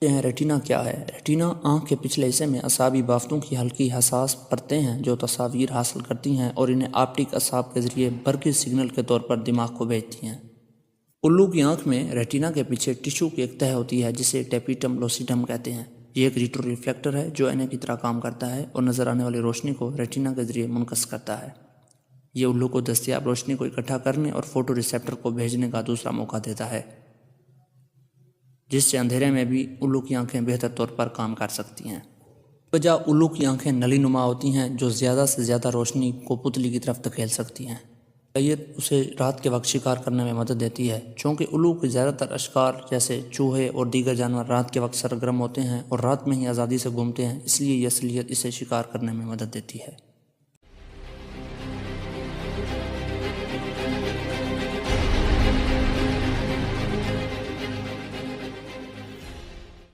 ہیں ریٹینا کیا ہے؟ ریٹینا آنکھ کے پچھلے حصے میں اعصابی بافتوں کی ہلکی حساس پرتیں ہیں جو تصاویر حاصل کرتی ہیں اور انہیں آپٹک اعصاب کے ذریعے برقی سگنل کے طور پر دماغ کو بھیجتی ہیں۔ الو کی آنکھ میں ریٹینا کے پیچھے ٹشو کی ایک تہہ ہوتی ہے جسے ٹیپیٹم لوسیڈم کہتے ہیں۔ یہ ایک ریٹرو ریفلیکٹر ہے جو آئینے کی طرح کام کرتا ہے اور نظر آنے والی روشنی کو ریٹینا کے ذریعے منعکس کرتا ہے۔ یہ الو کو دستیاب روشنی کو اکٹھا کرنے اور فوٹو ریسیپٹر کو بھیجنے کا دوسرا موقع دیتا ہے، جس سے اندھیرے میں بھی الو کی آنکھیں بہتر طور پر کام کر سکتی ہیں۔ وجہ الو کی آنکھیں نلی نما ہوتی ہیں جو زیادہ سے زیادہ روشنی کو پتلی کی طرف دھکیل سکتی ہیں۔ یہ اسے رات کے وقت شکار کرنے میں مدد دیتی ہے۔ چونکہ الو کے زیادہ تر اشکار جیسے چوہے اور دیگر جانور رات کے وقت سرگرم ہوتے ہیں اور رات میں ہی آزادی سے گھومتے ہیں، اس لیے یہ صلاحیت اسے شکار کرنے میں مدد دیتی ہے۔